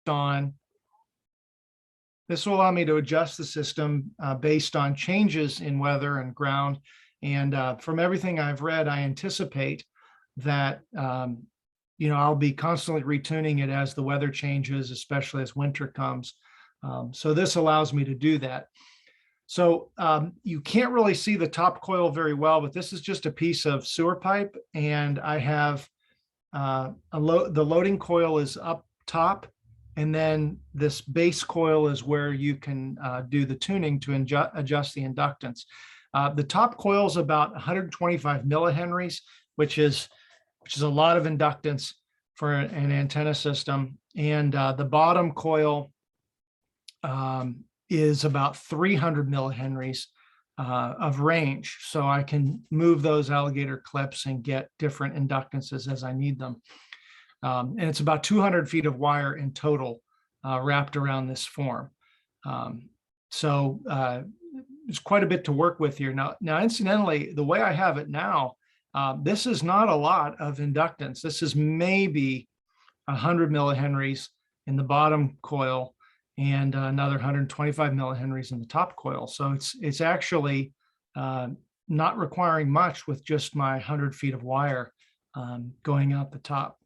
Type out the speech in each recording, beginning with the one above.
on, this will allow me to adjust the system based on changes in weather and ground. And from everything I've read, I anticipate that, I'll be constantly retuning it as the weather changes, especially as winter comes. So this allows me to do that. So you can't really see the top coil very well, but this is just a piece of sewer pipe, and I have the loading coil is up top, and then this base coil is where you can do the tuning to adjust the inductance. The top coil is about 125 millihenries, which is a lot of inductance for an antenna system, and the bottom coil is about 300 millihenries of range. So I can move those alligator clips and get different inductances as I need them. And it's about 200 feet of wire in total wrapped around this form. So there's quite a bit to work with here. Now, incidentally, the way I have it now, this is not a lot of inductance. This is maybe 100 millihenries in the bottom coil and another 125 millihenries in the top coil. So it's actually not requiring much with just my 100 feet of wire going out the top,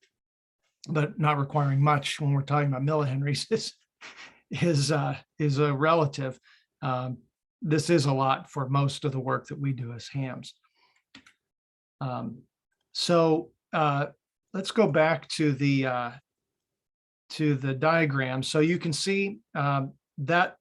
but not requiring much when we're talking about millihenries is a relative. This is a lot for most of the work that we do as hams. So let's go back to the diagram. So you can see that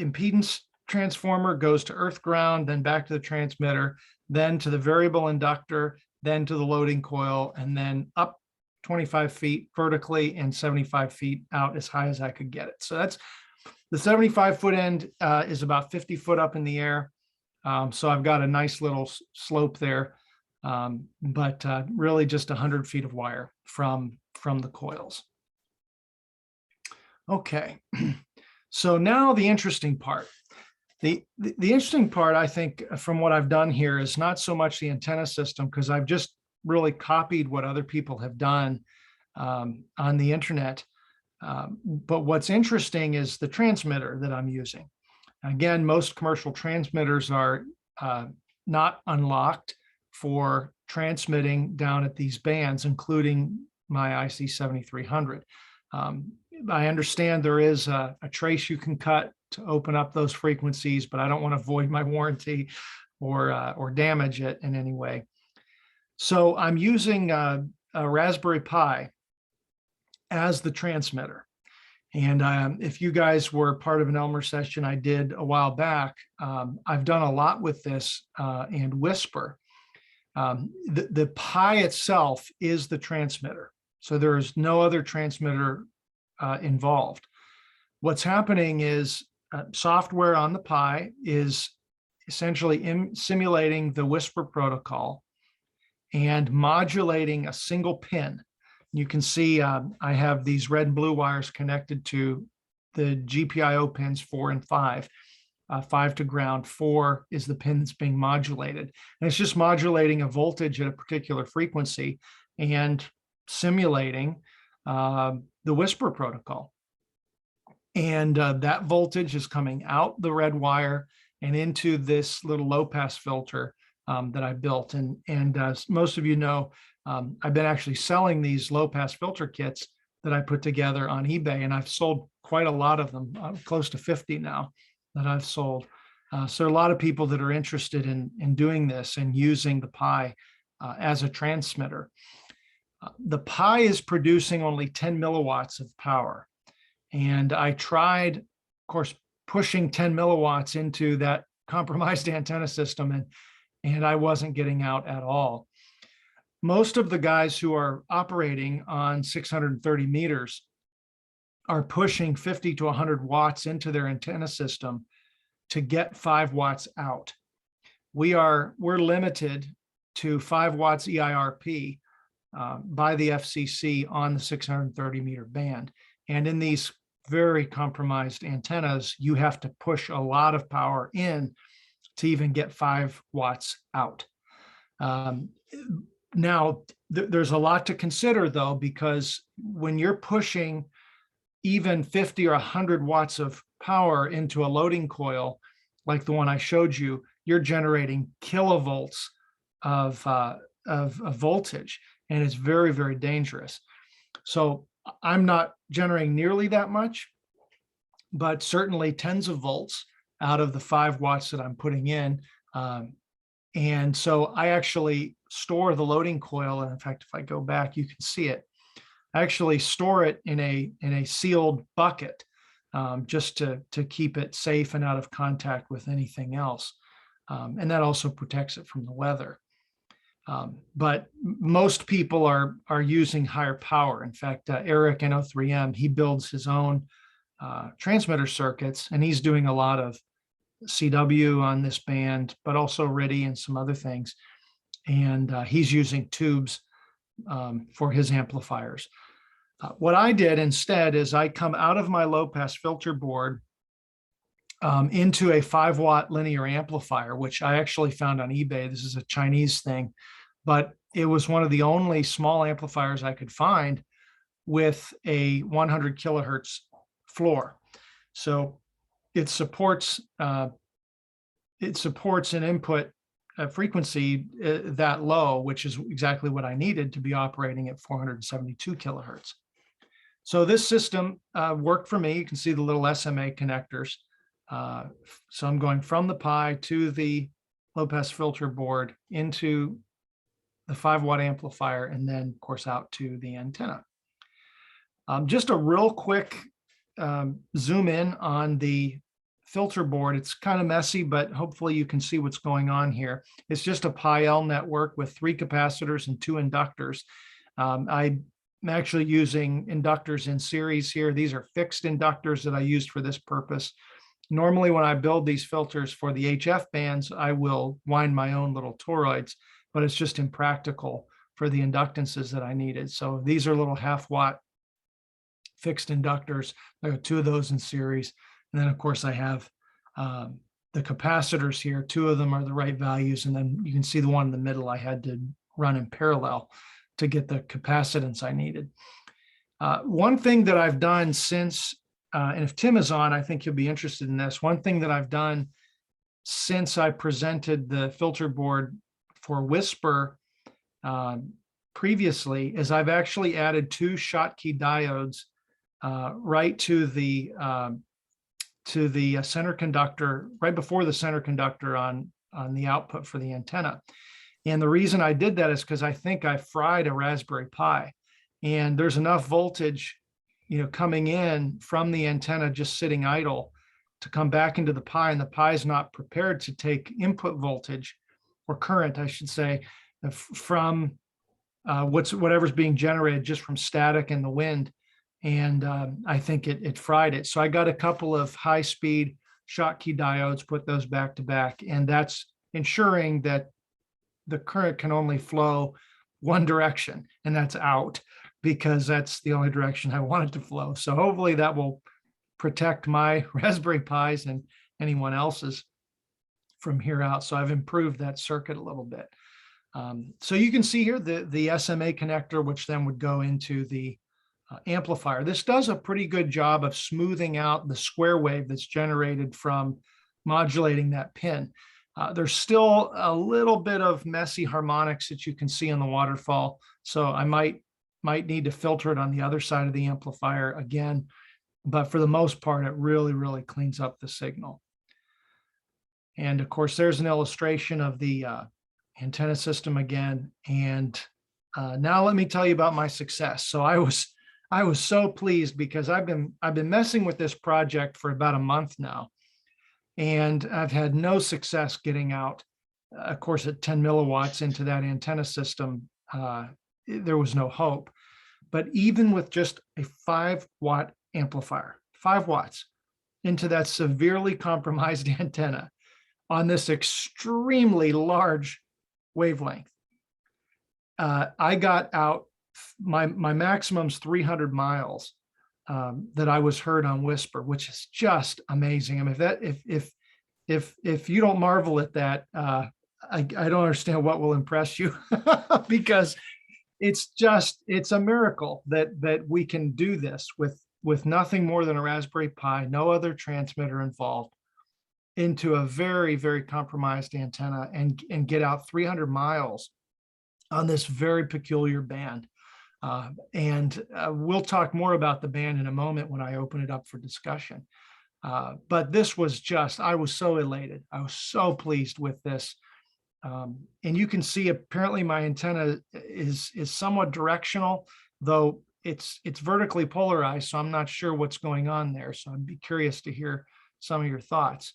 impedance transformer goes to earth ground, then back to the transmitter, then to the variable inductor, then to the loading coil, and then up 25 feet vertically and 75 feet out as high as I could get it. So that's the 75-foot end is about 50 foot up in the air. So I've got a nice little slope there, but really just 100 feet of wire from the coils. Okay, so now the interesting part. The interesting part, I think, from what I've done here is not so much the antenna system, because I've just really copied what other people have done on the internet. But what's interesting is the transmitter that I'm using. Again, most commercial transmitters are not unlocked for transmitting down at these bands, including my IC 7300. I understand there is a trace you can cut to open up those frequencies, but I don't want to void my warranty or damage it in any way. So I'm using a Raspberry Pi as the transmitter. And if you guys were part of an Elmer session I did a while back, I've done a lot with this and Whisper. The Pi itself is the transmitter. So there is no other transmitter involved. What's happening is software on the Pi is essentially simulating the Whisper protocol and modulating a single pin. You can see I have these red and blue wires connected to the GPIO pins 4 and 5. 5 to ground, 4 is the pin that's being modulated. And it's just modulating a voltage at a particular frequency and simulating the Whisper protocol. And that voltage is coming out the red wire and into this little low pass filter that I built. And as most of you know, I've been actually selling these low pass filter kits that I put together on eBay, and I've sold quite a lot of them, close to 50 now that I've sold. So a lot of people that are interested in doing this and using the Pi as a transmitter. The Pi is producing only 10 milliwatts of power. And I tried, of course, pushing 10 milliwatts into that compromised antenna system, and I wasn't getting out at all. Most of the guys who are operating on 630 meters are pushing 50 to 100 watts into their antenna system to get 5 watts out. We're limited to 5 watts EIRP by the FCC on the 630 meter band. And in these very compromised antennas, you have to push a lot of power in to even get 5 watts out. Now, there's a lot to consider, though, because when you're pushing even 50 or 100 watts of power into a loading coil, like the one I showed you, you're generating kilovolts of voltage, and it's very, very dangerous. So I'm not generating nearly that much, but certainly tens of volts out of the 5 watts that I'm putting in. And so I actually store the loading coil. And in fact, if I go back, you can see it. I actually store it in a sealed bucket, just to keep it safe and out of contact with anything else. And that also protects it from the weather. But most people are using higher power. In fact, Eric NO3M, he builds his own transmitter circuits, and he's doing a lot of CW on this band, but also RIDI and some other things. And he's using tubes for his amplifiers. What I did instead is I come out of my low pass filter board into a 5-watt linear amplifier, which I actually found on eBay. This is a Chinese thing, but it was one of the only small amplifiers I could find with a 100 kilohertz floor. So it supports an input frequency that low, which is exactly what I needed to be operating at 472 kilohertz. So this system worked for me. You can see the little SMA connectors. So I'm going from the Pi to the low pass filter board into the 5-watt amplifier, and then of course out to the antenna. Just a real quick zoom in on the filter board. It's kind of messy, but hopefully you can see what's going on here. It's just a Pi-L network with 3 capacitors and 2 inductors. I'm actually using inductors in series here. These are fixed inductors that I used for this purpose. Normally, when I build these filters for the HF bands, I will wind my own little toroids, but it's just impractical for the inductances that I needed. So these are little 0.5-watt fixed inductors. I got 2 of those in series. And then, of course, I have the capacitors here. 2 of them are the right values. And then you can see the one in the middle I had to run in parallel to get the capacitance I needed. One thing that I've done since, and if Tim is on, I think he'll be interested in this. One thing that I've done since I presented the filter board for Whisper previously is I've actually added 2 Schottky diodes right to the center conductor, right before the center conductor on the output for the antenna. And the reason I did that is because I think I fried a Raspberry Pi, and there's enough voltage, coming in from the antenna just sitting idle to come back into the Pi, and the Pi is not prepared to take input voltage or current, I should say, from whatever's being generated just from static and the wind. And I think it fried it. So I got a couple of high-speed Schottky diodes, put those back to back, and that's ensuring that the current can only flow one direction, and that's out, because that's the only direction I want it to flow. So hopefully that will protect my Raspberry Pis and anyone else's from here out. So I've improved that circuit a little bit. So you can see here the SMA connector, which then would go into the amplifier. This does a pretty good job of smoothing out the square wave that's generated from modulating that pin. There's still a little bit of messy harmonics that you can see in the waterfall. So I might need to filter it on the other side of the amplifier again. But for the most part, it really, really cleans up the signal. And of course, there's an illustration of the antenna system again. And now let me tell you about my success. So I was so pleased because I've been messing with this project for about a month now, and I've had no success getting out, of course, at 10 milliwatts into that antenna system. There was no hope. But even with just a 5-watt amplifier, 5 watts into that severely compromised antenna on this extremely large wavelength, I got out my maximum's 300 miles that I was heard on Whisper, which is just amazing. I mean, if you don't marvel at that, I don't understand what will impress you because it's a miracle that we can do this with with nothing more than a Raspberry Pi, no other transmitter involved, into a very, very compromised antenna and get out 300 miles on this very peculiar band. We'll talk more about the band in a moment when I open it up for discussion. But this was just, I was so elated. I was so pleased with this. And you can see apparently my antenna is somewhat directional, though it's vertically polarized. So I'm not sure what's going on there. So I'd be curious to hear some of your thoughts.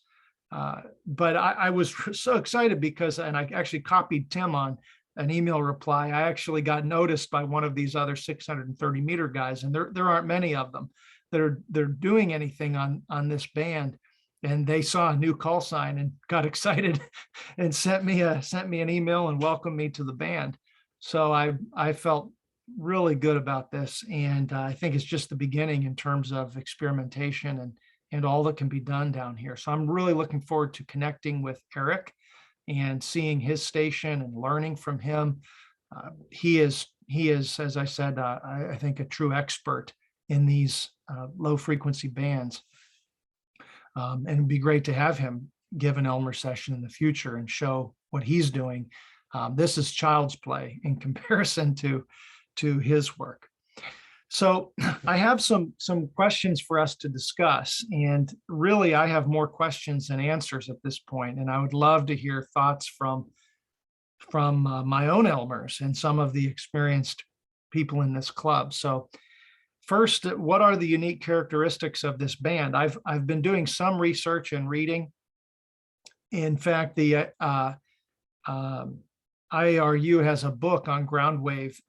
But I was so excited because, and I actually copied Tim on an email reply. I actually got noticed by one of these other 630 meter guys, and there aren't many of them that they're doing anything on this band. And they saw a new call sign and got excited and sent me an email and welcomed me to the band. So I felt really good about this, and I think it's just the beginning in terms of experimentation and all that can be done down here. So I'm really looking forward to connecting with Eric and seeing his station and learning from him. He is, as I said, I think a true expert in these low frequency bands. And it'd be great to have him give an Elmer session in the future and show what he's doing. This is child's play in comparison to his work. So I have some questions for us to discuss, and really I have more questions than answers at this point, and I would love to hear thoughts from my own Elmers and some of the experienced people in this club. So first, what are the unique characteristics of this band? I've been doing some research and reading. In fact, the IRU has a book on ground wave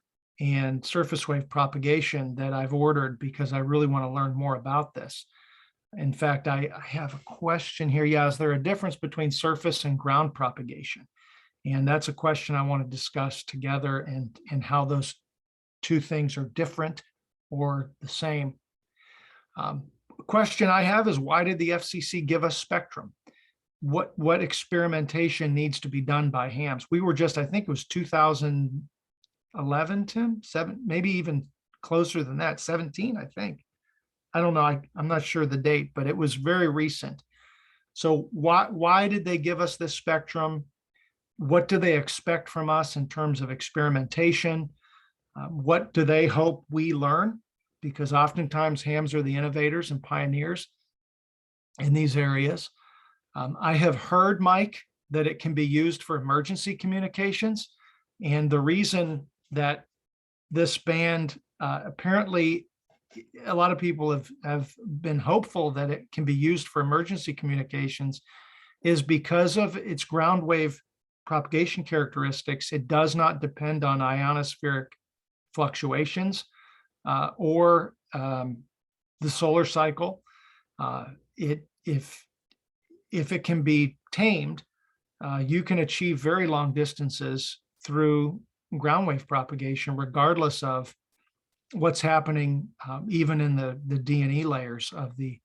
and surface wave propagation that I've ordered because I really want to learn more about this. In fact, I have a question here. Yeah, is there a difference between surface and ground propagation? And that's a question I want to discuss together, and how those two things are different or the same. Question I have is, why did the FCC give us spectrum? What experimentation needs to be done by hams? We were just, I think it was 2011, Tim, maybe even closer than that, 17, I think. I don't know, I'm not sure the date, but it was very recent. So why did they give us this spectrum? What do they expect from us in terms of experimentation? What do they hope we learn? Because oftentimes hams are the innovators and pioneers in these areas. I have heard, Mike, that it can be used for emergency communications. And the reason that this band, apparently a lot of people have been hopeful that it can be used for emergency communications is because of its ground wave propagation characteristics. It does not depend on ionospheric fluctuations or the solar cycle. If it can be tamed, you can achieve very long distances through ground wave propagation, regardless of what's happening, even in the D&E layers of the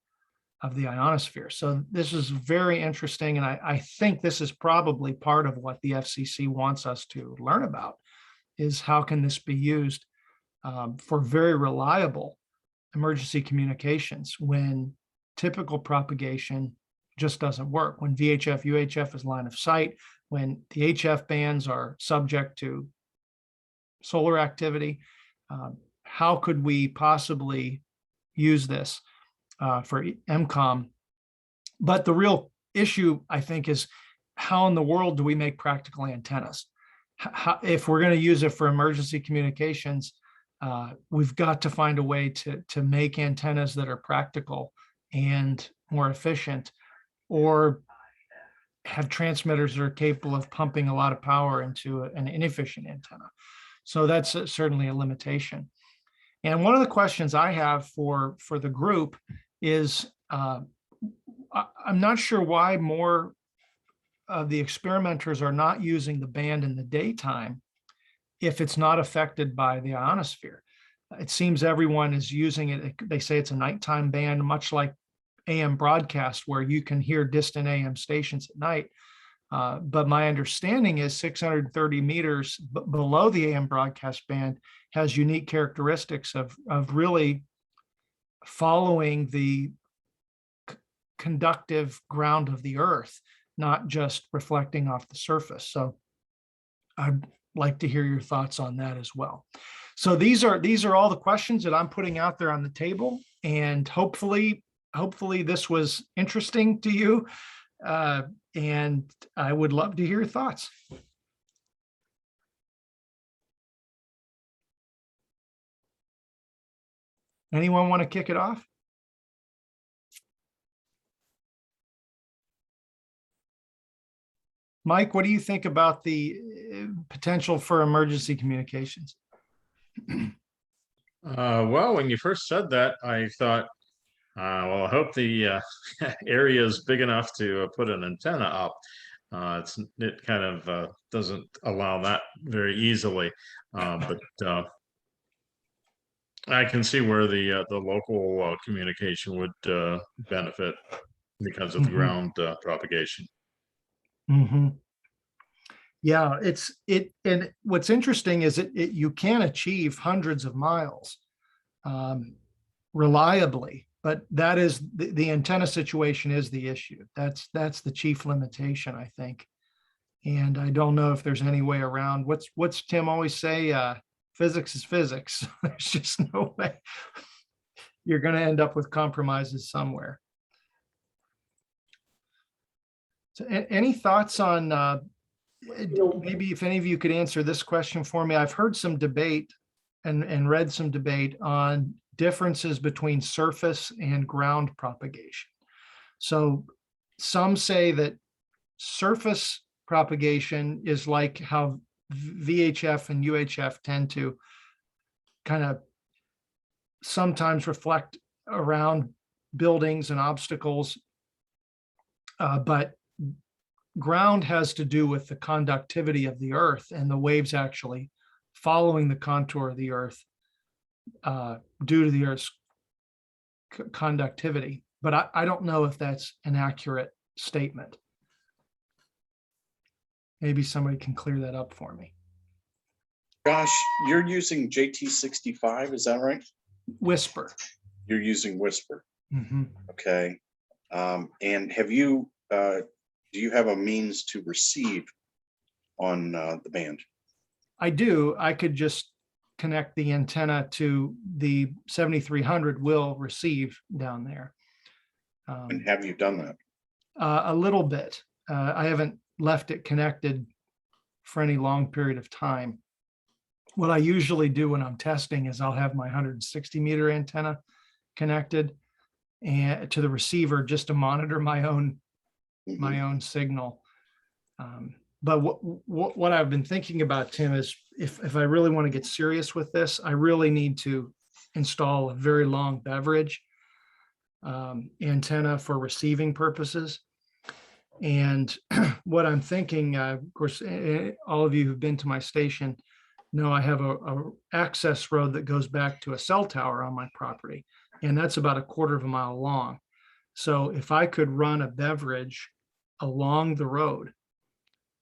ionosphere. So this is very interesting, and I think this is probably part of what the FCC wants us to learn about, is how can this be used for very reliable emergency communications when typical propagation just doesn't work, when VHF, UHF is line of sight, when the HF bands are subject to solar activity. How could we possibly use this for MCOM? But the real issue, I think, is how in the world do we make practical antennas? If we're going to use it for emergency communications, we've got to find a way to make antennas that are practical and more efficient, or have transmitters that are capable of pumping a lot of power into an inefficient antenna. So that's certainly a limitation. And one of the questions I have for the group is, I'm not sure why more of the experimenters are not using the band in the daytime if it's not affected by the ionosphere. It seems everyone is using it. They say it's a nighttime band, much like AM broadcast, where you can hear distant AM stations at night. But my understanding is 630 meters below the AM broadcast band has unique characteristics of really following the conductive ground of the earth, not just reflecting off the surface. So I'd like to hear your thoughts on that as well. So these are all the questions that I'm putting out there on the table, and hopefully this was interesting to you, and I would love to hear your thoughts. Anyone want to kick it off? Mike, what do you think about the potential for emergency communications? Well, when you first said that, I thought, well, I hope the area is big enough to put an antenna up. It kind of doesn't allow that very easily, but I can see where the local communication would benefit because of the ground propagation. Yeah, and what's interesting is you can achieve hundreds of miles reliably, but that is the antenna situation is the issue. That's the chief limitation, I think. And I don't know if there's any way around. What's Tim always say? Physics is physics. There's just no way. You're going to end up with compromises somewhere. So any thoughts on maybe if any of you could answer this question for me? I've heard some debate and read some debate on differences between surface and ground propagation. So some say that surface propagation is like how VHF and UHF tend to kind of sometimes reflect around buildings and obstacles, but ground has to do with the conductivity of the earth and the waves actually following the contour of the earth due to the earth's conductivity. But I don't know if that's an accurate statement. Maybe somebody can clear that up for me. Josh, you're using JT65, is that right? Whisper. You're using Whisper. Mm-hmm. Okay. And have you, do you have a means to receive on the band? I do. I could just connect the antenna to the 7300 will receive down there. And have you done that? A little bit. I haven't left it connected for any long period of time. What I usually do when I'm testing is I'll have my 160 meter antenna connected and to the receiver just to monitor my own signal. But what I've been thinking about, Tim, is if I really want to get serious with this, I really need to install a very long beverage antenna for receiving purposes. And what I'm thinking, of course, all of you who've been to my station know I have a access road that goes back to a cell tower on my property, and that's about 1/4 of a mile long. So if I could run a beverage along the road,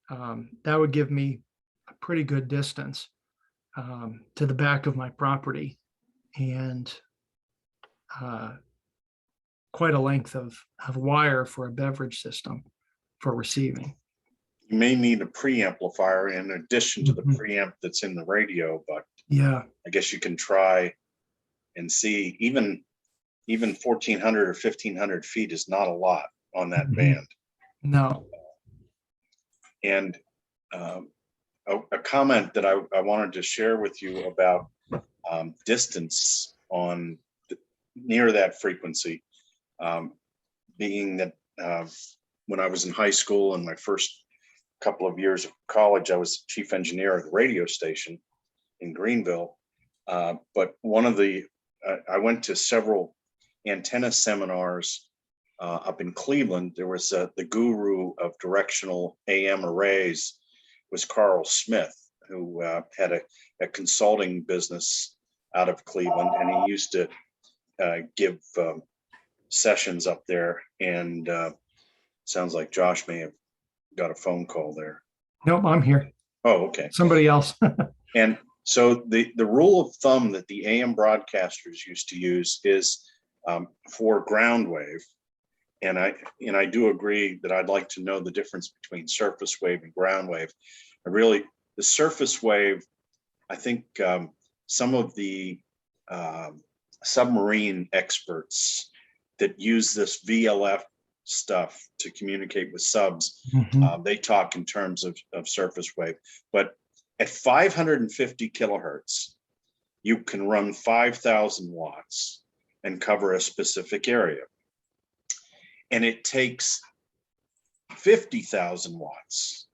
that would give me a pretty good distance to the back of my property and quite a length of wire for a beverage system for receiving. You may need a preamplifier in addition to the preamp that's in the radio, but yeah, I guess you can try and see. Even 1,400 or 1,500 feet is not a lot on that band. No. And a comment that I wanted to share with you about distance on near that frequency, being that when I was in high school and my first couple of years of college, I was chief engineer at a radio station in Greenville. But one of the, I went to several antenna seminars up in Cleveland. There was the guru of directional AM arrays was Carl Smith, who had a consulting business out of Cleveland, and he used to give sessions up there. And sounds like Josh may have got a phone call there. Nope, I'm here. Oh, okay. Somebody else. And so the rule of thumb that the AM broadcasters used to use is for ground wave. And I do agree that I'd like to know the difference between surface wave and ground wave. The surface wave, I think some of the submarine experts that use this VLF stuff to communicate with subs, they talk in terms of surface wave. But at 550 kilohertz, you can run 5,000 watts and cover a specific area. And it takes 50,000 watts,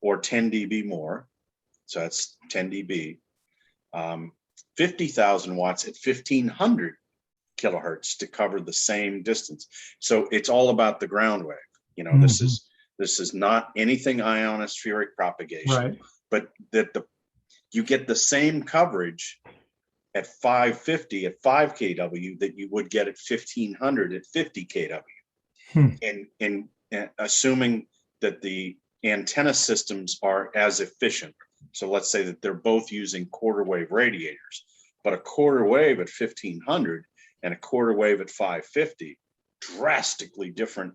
or 10 dB more. So that's 10 dB. 50,000 watts at 1,500 kilohertz to cover the same distance. So it's all about the ground wave. You know, this is not anything ionospheric propagation, Right. but that you get the same coverage at 550 at 5 kW that you would get at 1,500 at 50 kW. And assuming that the antenna systems are as efficient. So let's say that they're both using quarter wave radiators, but a quarter wave at 1,500 and a quarter wave at 550, drastically different,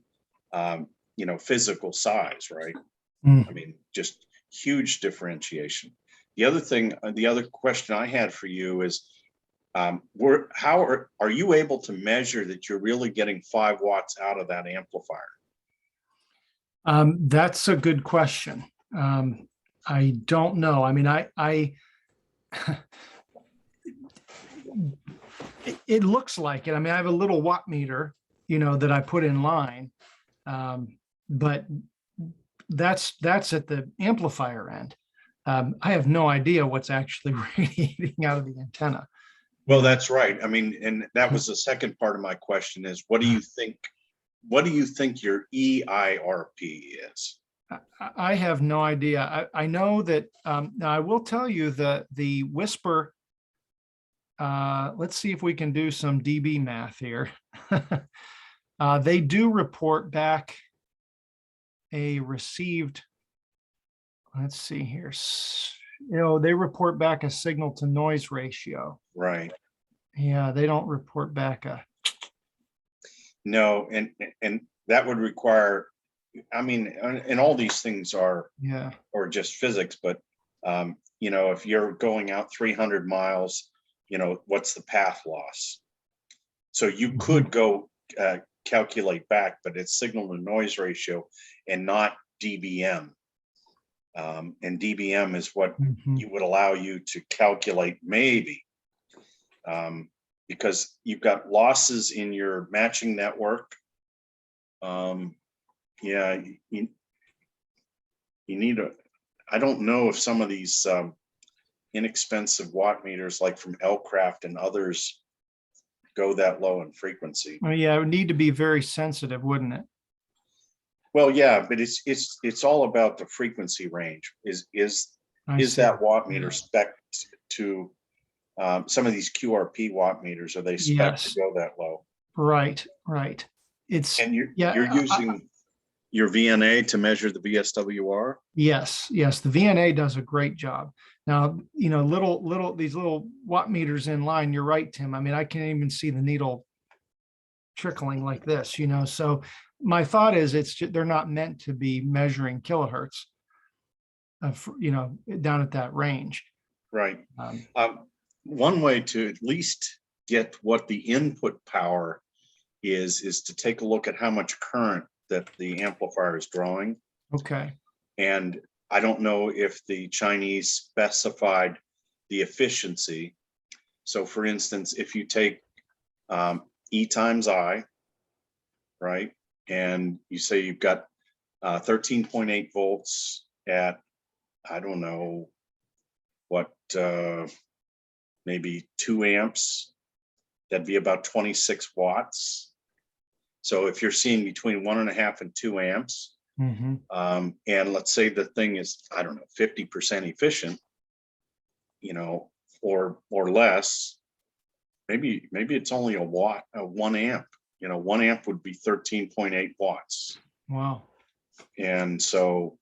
physical size, right? I mean, just huge differentiation. The other question I had for you is, are you able to measure that you're really getting 5 watts out of that amplifier? That's a good question. I don't know. I mean, it looks like it. I mean, I have a little watt meter, that I put in line, but that's at the amplifier end. I have no idea what's actually radiating out of the antenna. Well, that's right. I mean, and that was the second part of my question is, what do you think your EIRP is? I have no idea. I know that, now I will tell you the Whisper, let's see if we can do some dB math here. They do report back a received, let's see here, they report back a signal to noise ratio. Right. Yeah, they don't report back No, and that would require, I mean, and all these things are, or just physics, but if you're going out 300 miles, what's the path loss? So you could go calculate back, but it's signal to noise ratio and not dBm. And dBm is what you would allow you to calculate maybe, because you've got losses in your matching network. You need I don't know if some of these inexpensive watt meters like from Elcraft and others go that low in frequency. Well, yeah, it would need to be very sensitive, wouldn't it? Well, yeah, but it's all about the frequency range. Is that watt meter spec to some of these QRP watt meters? Are they spec to go that low? Right. And you're using your VNA to measure the VSWR? Yes. The VNA does a great job. Now, these little watt meters in line, you're right, Tim. I mean, I can't even see the needle trickling like this, so my thought is they're not meant to be measuring kilohertz, down at that range. Right. One way to at least get what the input power is to take a look at how much current that the amplifier is drawing. Okay. And I don't know if the Chinese specified the efficiency. So for instance, if you take E times I, right? And you say you've got 13.8 volts at, I don't know what, maybe 2 amps, that'd be about 26 watts. So if you're seeing between 1.5 and 2 amps, and let's say the thing is, I don't know, 50% efficient, or less, maybe it's only a 1 amp. 1 amp would be 13.8 watts. Wow. And so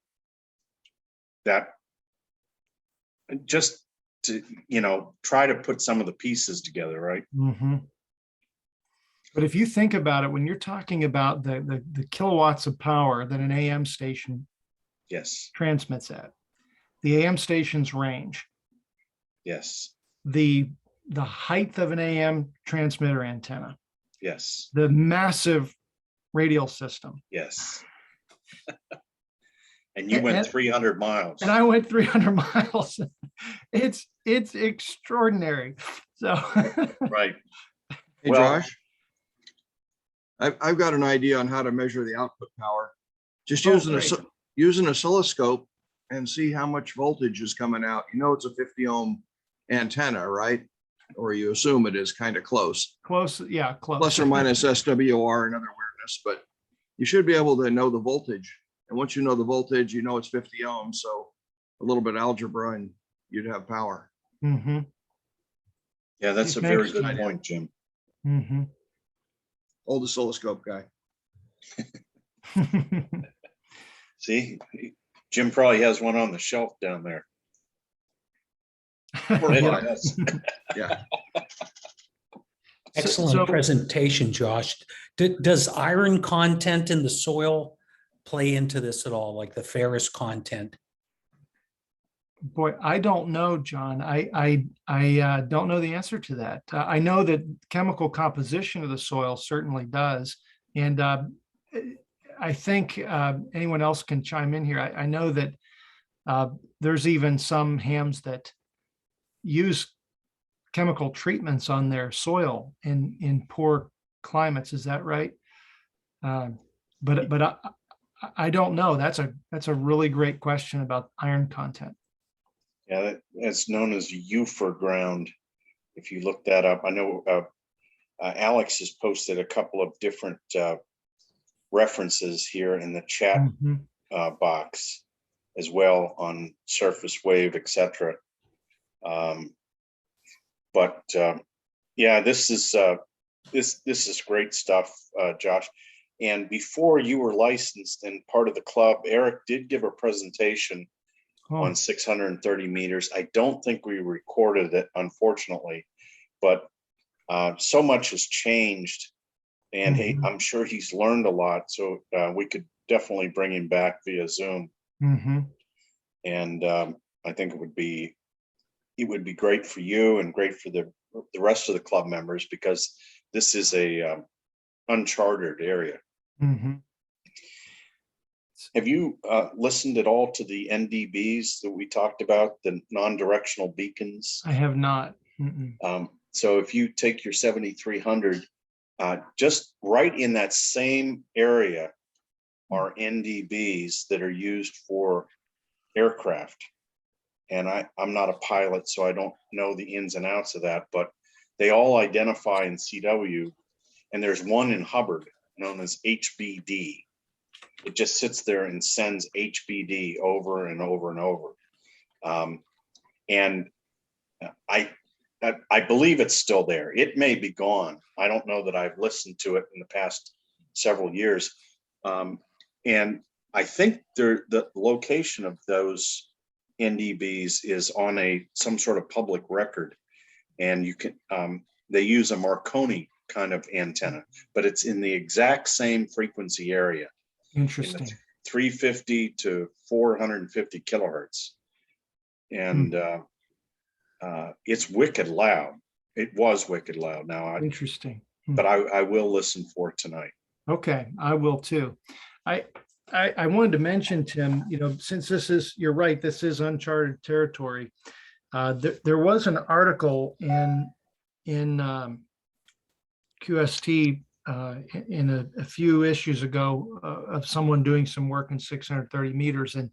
that just to, try to put some of the pieces together, right? Mhm. But if you think about it, when you're talking about the kilowatts of power that an AM station Yes, transmits at, the AM station's range, yes, the height of an AM transmitter antenna, yes, the massive radial system. yes. And you went 300 miles. And I went 300 miles. It's extraordinary. So Right. Hey, Well- Josh. I've got an idea on how to measure the output power. Just Oh, use an oscilloscope and see how much voltage is coming out. You know, it's a 50 ohm antenna, right? Or you assume it is kind of close, close. Yeah, close. plus or minus SWR and other weirdness, but you should be able to know the voltage. And once you know the voltage, you know it's 50 ohms. So a little bit of algebra and you'd have power. Mm-hmm. Yeah, that's a very good point, Jim. Mm-hmm. Old oscilloscope guy. See, Jim probably has one on the shelf down there. Yeah. Yes. Yeah. Excellent presentation, Josh. Does iron content in the soil play into this at all, like the ferrous content? Boy, I don't know, John. I don't know the answer to that. I know that chemical composition of the soil certainly does, and I think anyone else can chime in here. I know that there's even some hams that use chemical treatments on their soil in poor climates. Is that right? But I don't know. That's a really great question about iron content. Yeah, that's known as Euphor ground. If you look that up, I know Alex has posted a couple of different references here in the chat Mhm. box as well on surface wave, etc. But yeah, this is great stuff, Josh. And before you were licensed and part of the club, Eric did give a presentation on 630 meters. I don't think we recorded it, unfortunately, but so much has changed, and I'm sure he's learned a lot. So we could definitely bring him back via Zoom. And I think it would be great for you and great for the rest of the club members, because this is a uncharted area. Have you listened at all to the NDBs that we talked about, the non-directional beacons? I have not. So if you take your 7300, just right in that same area are NDBs that are used for aircraft. And I'm not a pilot, so I don't know the ins and outs of that, but they all identify in CW. And there's one in Hubbard known as HBD. It just sits there and sends HBD over and over and over. And I believe it's still there. It may be gone. I don't know that I've listened to it in the past several years. And I think the location of those NDBs is on some sort of public record. And you can they use a Marconi kind of antenna, but it's in the exact same frequency area. Interesting. 350 to 450 kilohertz. And it's wicked loud. It was wicked loud. Now, Interesting. but I will listen for it tonight. Okay, I will too. I wanted to mention, Tim, since you're right, this is uncharted territory. There was an article in QST in a few issues ago of someone doing some work in 630 meters, and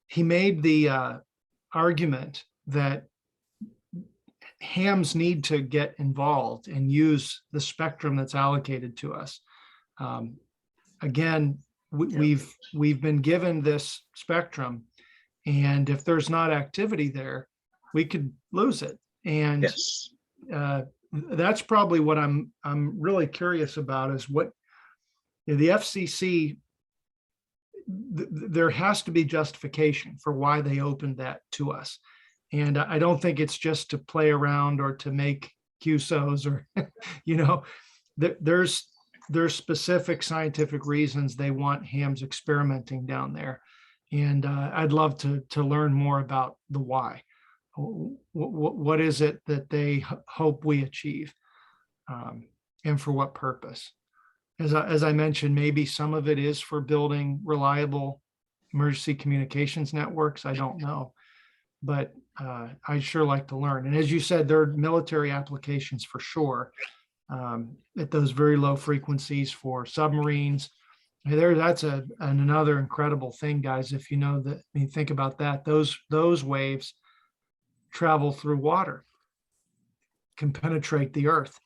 he made the argument that hams need to get involved and use the spectrum that's allocated to us. Again, we've been given this spectrum, and if there's not activity there, we could lose it. And Yes. That's probably what I'm really curious about, is what the FCC, there has to be justification for why they opened that to us. And I don't think it's just to play around or to make QSOs or, there's specific scientific reasons they want hams experimenting down there. And I'd love to learn more about the why. What is it that they hope we achieve? And for what purpose? As I mentioned, maybe some of it is for building reliable emergency communications networks. I don't know, but I'd sure like to learn. And as you said, there are military applications for sure at those very low frequencies for submarines. That's another incredible thing, guys. If you know that, I mean, think about that. Those waves travel through water, can penetrate the earth.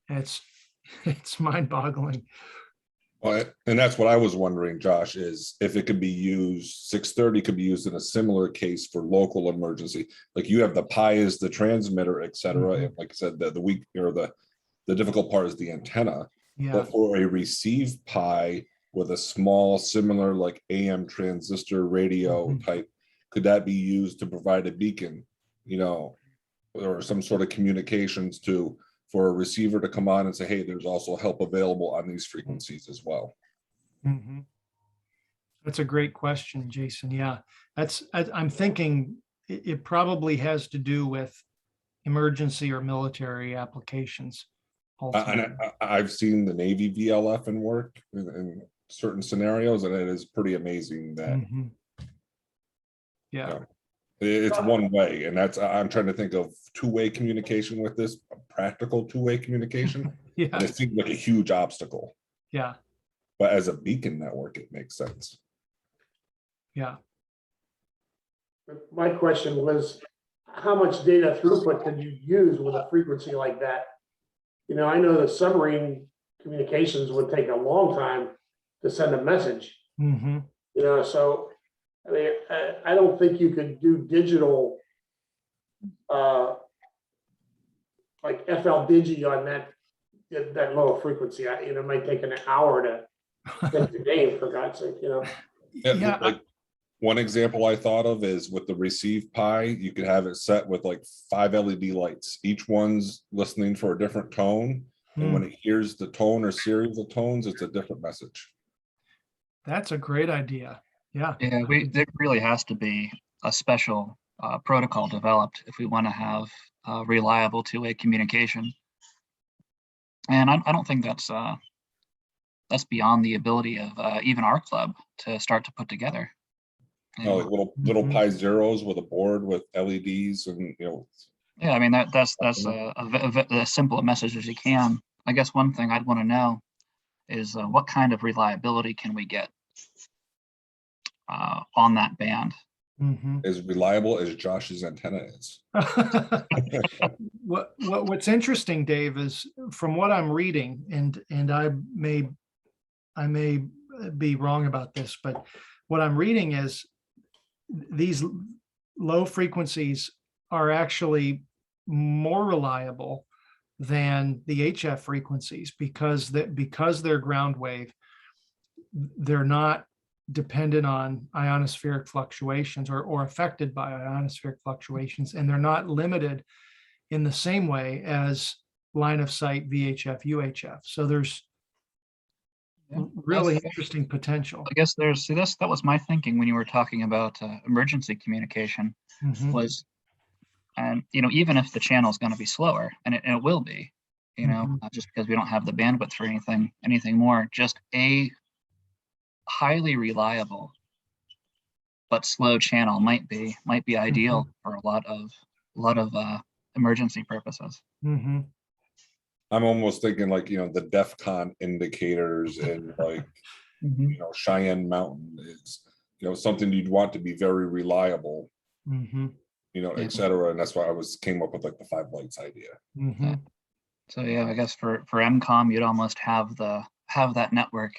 It's mind-boggling. Well, and that's what I was wondering, Josh, is if it could be used, 630 could be used in a similar case for local emergency. Like you have the PI as the transmitter, et cetera. And like I said, the weak or the difficult part is the antenna. Yeah. But for a receive PI with a small, similar like AM transistor radio type, could that be used to provide a beacon, or some sort of communications for a receiver to come on and say, hey, there's also help available on these frequencies as well? Mm-hmm. That's a great question, Jason. Yeah, I'm thinking it probably has to do with emergency or military applications. And I've seen the Navy VLF in work in certain scenarios, and it is pretty amazing that Yeah. It's one way, and I'm trying to think of two-way communication with this, practical two-way communication. Yeah. And it seems like a huge obstacle. Yeah. But as a beacon network, it makes sense. Yeah. My question was, how much data throughput can you use with a frequency like that? I know that submarine communications would take a long time to send a message. Mm-hmm. So I mean, I don't think you could do digital, like FL Digi on that low frequency. It might take an hour to take the game, for God's sake. Yeah. Like one example I thought of is with the receive PI, you could have it set with like 5 LED lights. Each one's listening for a different tone. And when it hears the tone or series of tones, it's a different message. That's a great idea. Yeah. Yeah, there really has to be a special protocol developed if we want to have reliable two-way communication. And I don't think that's beyond the ability of even our club to start to put together. Like little Pi zeros with a board with LEDs and Yeah, I mean that's as simple a message as you can. I guess one thing I'd want to know is what kind of reliability can we get on that band? As reliable as Josh's antenna is. What's interesting, Dave, is from what I'm reading, and I may be wrong about this, but what I'm reading is these low frequencies are actually more reliable than the HF frequencies because they're ground wave. They're not dependent on ionospheric fluctuations or affected by ionospheric fluctuations, and they're not limited in the same way as line of sight VHF, UHF. So there's really interesting potential. I guess that was my thinking when you were talking about emergency communication was, and even if the channel is going to be slower, and it will be, not just because we don't have the bandwidth for anything more, just a highly reliable but slow channel might be ideal for a lot of emergency purposes. I'm almost thinking like the DEFCON indicators and like Cheyenne Mountain is something you'd want to be very reliable, et cetera. And that's why I came up with like the 5 lights idea. Yeah. So yeah, I guess for MCOM you'd almost have that network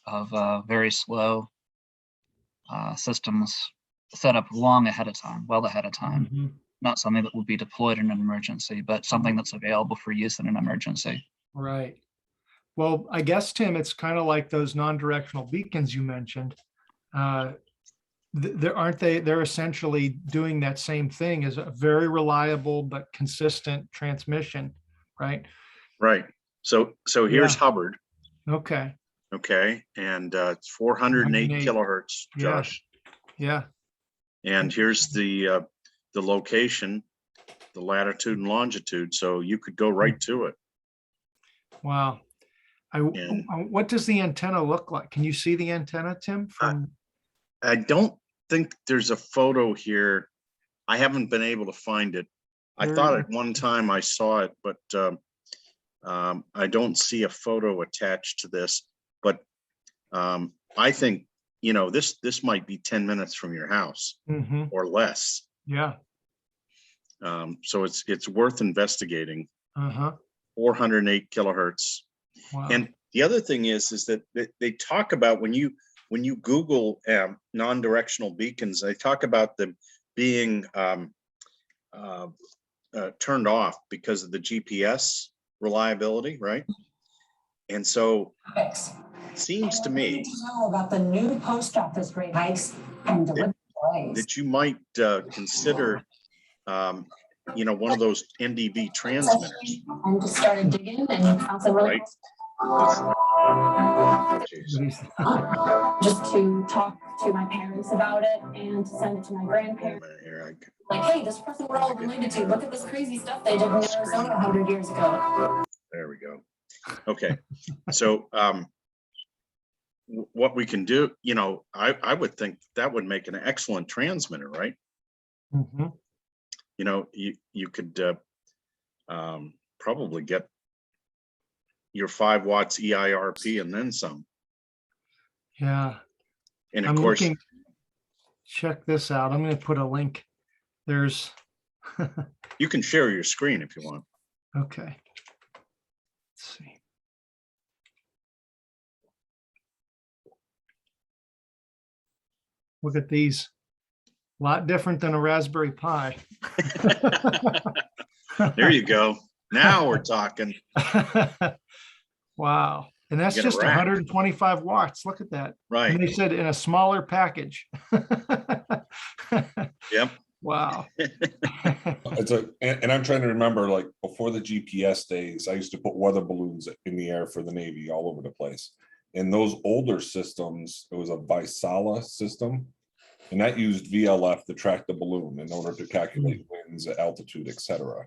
of very slow systems set up well ahead of time. Not something that will be deployed in an emergency, but something that's available for use in an emergency. Right. Well, I guess, Tim, it's kind of like those non-directional beacons you mentioned. they're essentially doing that same thing as a very reliable but consistent transmission, right? Right. So here's Yeah. Hubbard. Okay. Okay. And it's 408 408. kilohertz, Yeah. Josh. Yeah. And here's the location, the latitude and longitude. So you could go right to it. Wow. And What does the antenna look like? Can you see the antenna, Tim? From I don't think there's a photo here. I haven't been able to find it. I thought at one time I saw it, but I don't see a photo attached to this. But I think, you know, this might be 10 minutes from your house or less. Yeah. So it's worth investigating. 408 kilohertz. Wow. And the other thing is that they talk about when you Google non-directional beacons, they talk about them being turned off because of the GPS reliability, right? And so it seems to me know about the new post office rate hikes and that you might consider, you know, one of those NDV transmitters. and just started digging and found some really Right. just to talk to my parents about it and to send it to my grandparents. Like, hey, this person we're all related to, look at this crazy stuff they did in Arizona 100 years ago. There we go. Okay. So what we can do, you know, I would think that would make an excellent transmitter, right? You know, you could probably get your 5 watts EIRP and then some. Yeah. And of I'm course, looking, check this out. I'm going to put a link. There's, you can share your screen if you want. okay. Let's see. Look at these. A lot different than a Raspberry Pi. There you go. Now we're talking. Wow. And that's Get a just rack. 125 watts. Look at that. Right. And they said in a smaller package. Yep. Wow. And I'm trying to remember, like before the GPS days, I used to put weather balloons in the air for the Navy all over the place. In those older systems, it was a Visala system, and that used VLF to track the balloon in order to calculate winds, altitude, etc.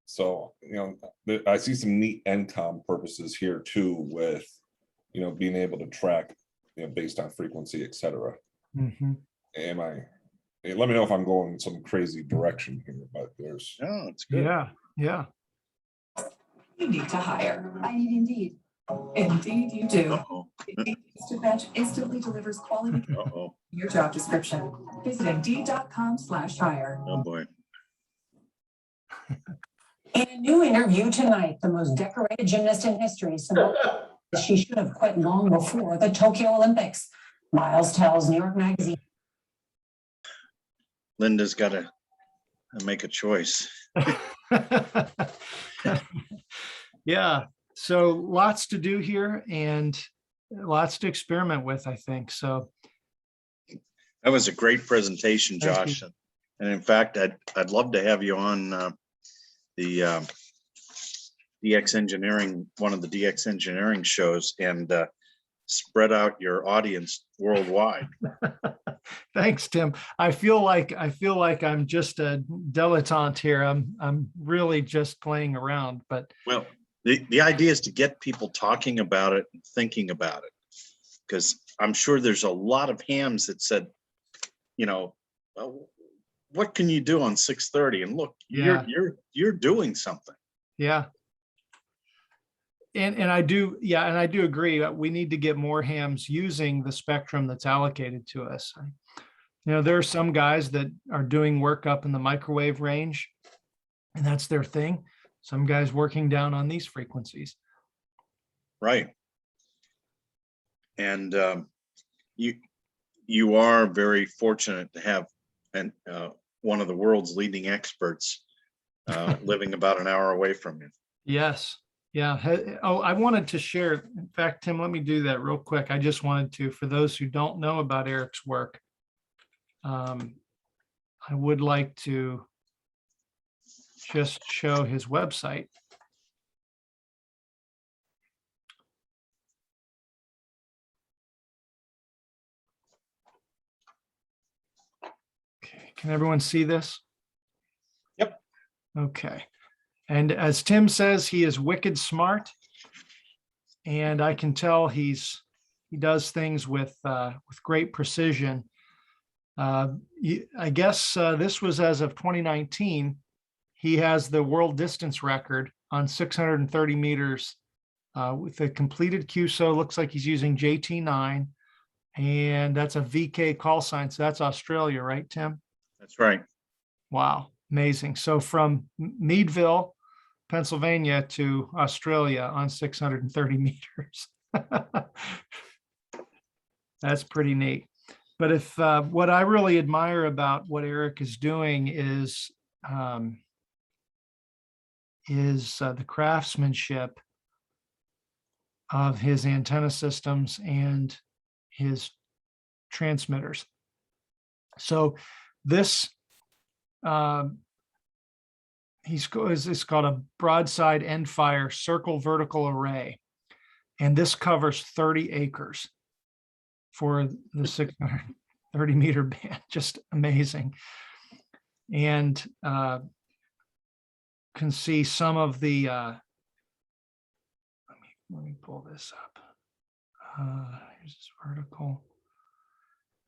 So, you know, I see some neat NCOM purposes here too, with, you know, being able to track, you know, based on frequency, etc. Am I? Let me know if I'm going in some crazy direction here, but there's. Oh, it's good. Yeah. Yeah. You need to hire. I need Indeed. Indeed, you do. Uh-oh. Indeed Dispatch instantly delivers quality Uh-oh. in your job description. Visit Indeed.com/hire. Oh boy. In a new interview tonight, the most decorated gymnast in history, Simone, she should have quit long before the Tokyo Olympics. Miles tells New York Magazine. Linda's got to make a choice. Yeah. So lots to do here and lots to experiment with, I think. So That was a great presentation, Thank Josh. And in fact, I'd love to have you on the DX Engineering, one of the DX Engineering shows, and spread out your audience worldwide. thanks, Tim. I feel like I'm just a dilettante here. I'm really just playing around, but Well, the idea is to get people talking about it and thinking about it, because I'm sure there's a lot of hams that said, you know, well, what can you do on 630? And look, Yeah. you're doing something. yeah. And I do, yeah, and I do agree that we need to get more hams using the spectrum that's allocated to us. You know, there are some guys that are doing work up in the microwave range, and that's their thing. Some guys working down on these frequencies. Right. And you are very fortunate to have one of the world's leading experts living about an hour away from you. Yes. Yeah. Oh, I wanted to share. In fact, Tim, let me do that real quick. I just wanted to, for those who don't know about Eric's work, I would like to just show his website. Okay, can everyone see this? Yep. Okay. And as Tim says, he is wicked smart. And I can tell he does things with great precision. I guess this was as of 2019. He has the world distance record on 630 meters with a completed QSO. Looks like he's using JT9, and that's a VK call sign. So that's Australia, right, Tim? That's right. Wow, amazing. So from Meadville, Pennsylvania to Australia on 630 meters. That's pretty neat. But if what I really admire about what Eric is doing is the craftsmanship of his antenna systems and his transmitters. So this it's called a broadside end fire circle vertical array, and this covers 30 acres for the 630 meter band. Just amazing. And can see some of the let me pull this up. Here's this vertical.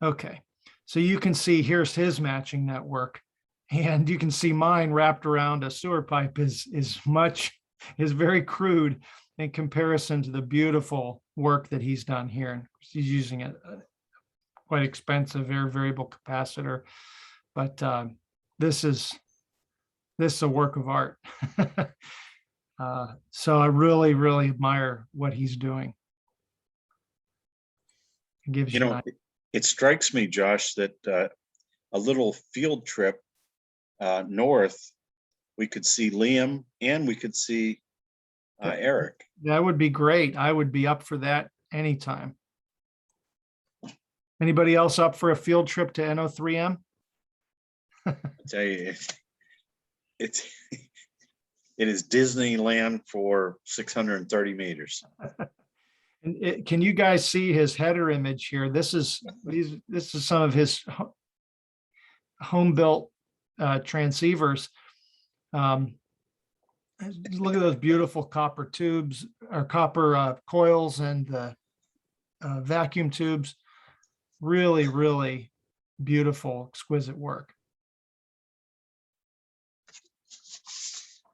Okay, so you can see here's his matching network, and you can see mine wrapped around a sewer pipe is very crude in comparison to the beautiful work that he's done here. And he's using a quite expensive air variable capacitor, but this is a work of art. So I really, really admire what he's doing. It gives you, it strikes me, Josh, that a little field trip north, we could see Liam and we could see Eric. That would be great. I would be up for that anytime. Anybody else up for a field trip to NO3M? I tell you, it is Disneyland for 630 meters. And can you guys see his header image here? This is some of his home built transceivers. Look at those beautiful copper tubes or copper coils and the vacuum tubes. Really, really beautiful, exquisite work.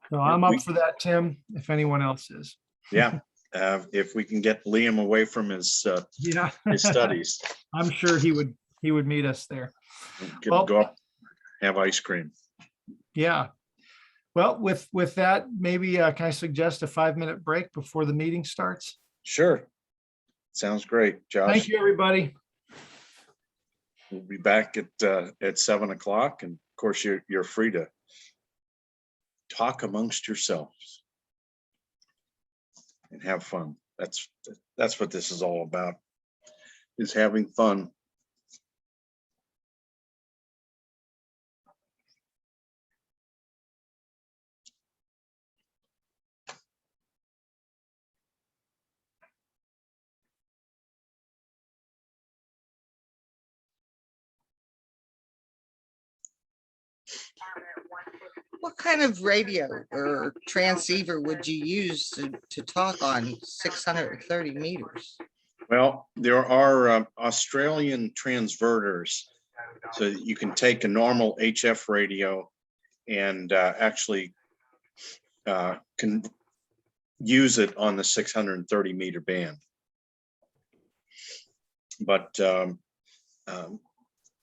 So I'm up for that, Tim, if anyone else is. Yeah. If we can get Liam away from his studies. I'm sure he would meet us there. Go up, have ice cream. Yeah. Well, with that, maybe can I suggest a 5-minute break before the meeting starts? Sure. Sounds great, Josh. Thank you, everybody. We'll be back at 7 o'clock, and of course you're free to talk amongst yourselves and have fun. That's what this is all about, is having fun. What kind of radio or transceiver would you use to talk on 630 meters? Well, there are Australian transverters, so you can take a normal HF radio and actually can use it on the 630 meter band. But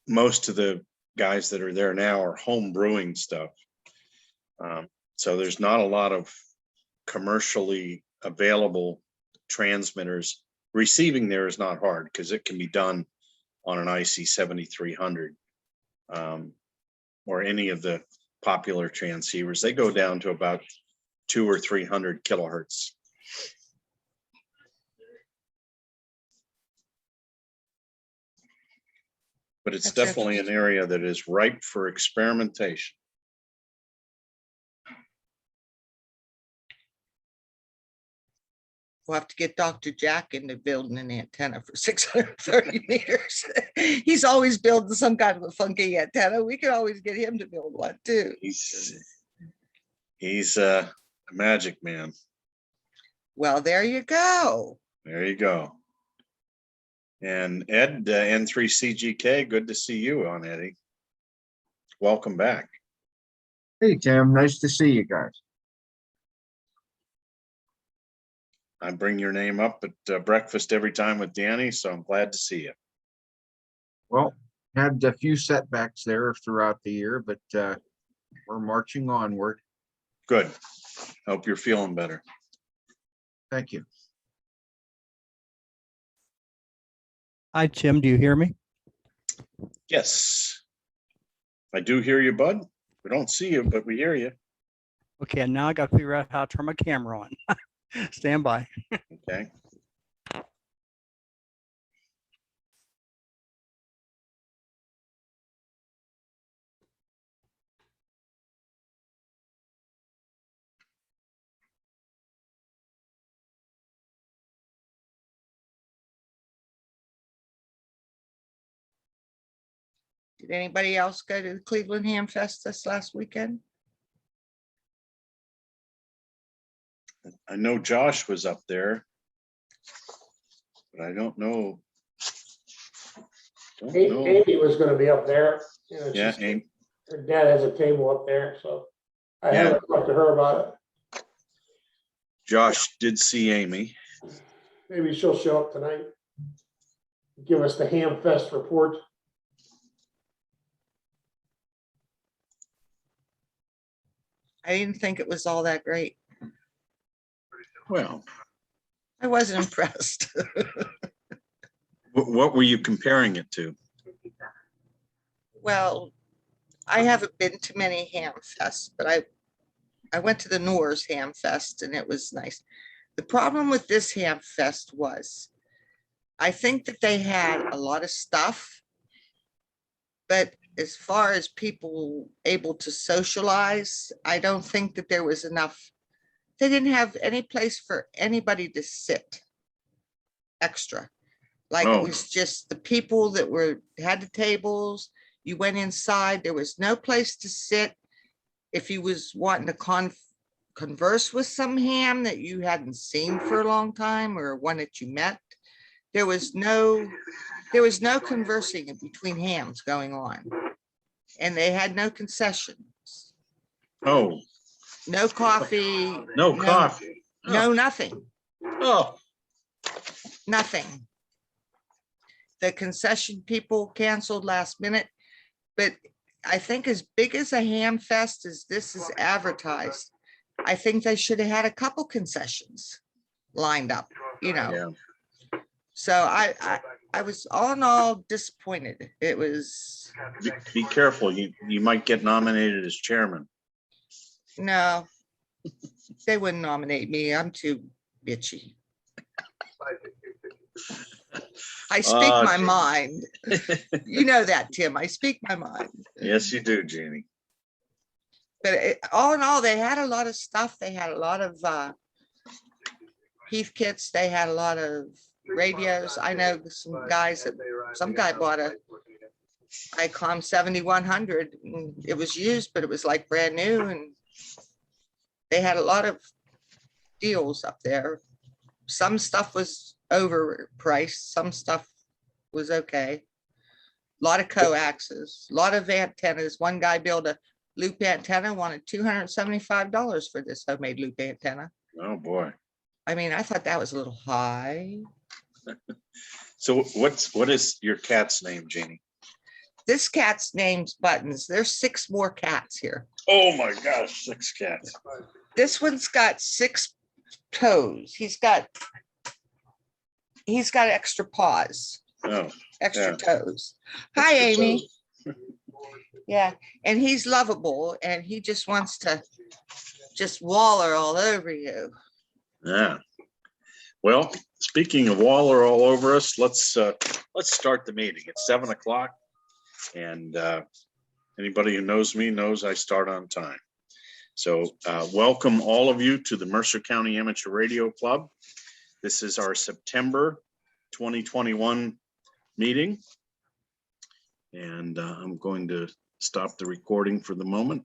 most of the guys that are there now are home brewing stuff. So there's not a lot of commercially available transmitters. Receiving there is not hard because it can be done on an IC 7300 or any of the popular transceivers. They go down to about 200 or 300 kilohertz. but it's That's definitely an area that is ripe for experimentation. We'll have to get Dr. Jack into building an antenna for 630 meters. He's always building some kind of a funky antenna. We could always get him to build one too. He's a magic man. Well, there you go. There you go. And Ed, N3CGK, good to see you on, Eddie. Welcome back. Hey, Tim, nice to see you guys. I bring your name up at breakfast every time with Danny, so I'm glad to see you. Well, had a few setbacks there throughout the year, but we're marching onward. Good. Hope you're feeling better. Thank you. Hi, Tim. Do you hear me? Yes. I do hear you, bud. We don't see you, but we hear you. Okay, and now I got to figure out how to turn my camera on. Stand by. Okay. Did anybody else go to the Cleveland Ham Fest this last weekend? I know Josh was up there, but I don't know. Amy was gonna be up there. You know, Yeah, her dad has a table up there, so I Yeah. haven't talked to her about it. Josh did see Amy. Maybe she'll show up tonight. Give us the Ham Fest report. I didn't think it was all that great. Well, I wasn't impressed. what were you comparing it to? Well, I haven't been to many ham fests, but I went to the Norse Ham Fest and it was nice. The problem with this ham fest was, I think that they had a lot of stuff, but as far as people able to socialize, I don't think that there was enough. They didn't have any place for anybody to sit extra. Like it was just the people that had the tables. You went inside, there was no place to sit. If you was wanting to converse with some ham that you hadn't seen for a long time or one that you met, there was no conversing in between hams going on. And they had no concessions. Oh. No coffee. No coffee. No, nothing. Oh. Nothing. The concession people canceled last minute, but I think as big as a ham fest as this is advertised, I think they should have had a couple concessions lined up, you know. Yeah. So I was all in all disappointed. It was. Be careful. You might get nominated as chairman. No, they wouldn't nominate me. I'm too bitchy. I speak my mind. You know that, Tim. I speak my mind. Yes, you do, Jeannie. But all in all, they had a lot of stuff. They had a lot of Heath kits. They had a lot of radios. I know some guys some guy bought a ICOM 7100. It was used, but it was like brand new. And they had a lot of deals up there. Some stuff was overpriced. Some stuff was okay. A lot of coaxes, a lot of antennas. One guy built a loop antenna, wanted $275 for this homemade loop antenna. Oh, boy. I mean, I thought that was a little high. So what is your cat's name, Jeannie? This cat's name's Buttons. There's 6 more cats here. Oh my gosh, 6 cats. This one's got 6 toes. He's got extra paws. Oh, extra toes. Hi, Amy. Yeah, and he's lovable and he just wants to just waller all over you. Yeah. Well, speaking of Waller all over us, let's start the meeting. It's 7 o'clock. And anybody who knows me knows I start on time. So welcome all of you to the Mercer County Amateur Radio Club. This is our September 2021 meeting. And I'm going to stop the recording for the moment.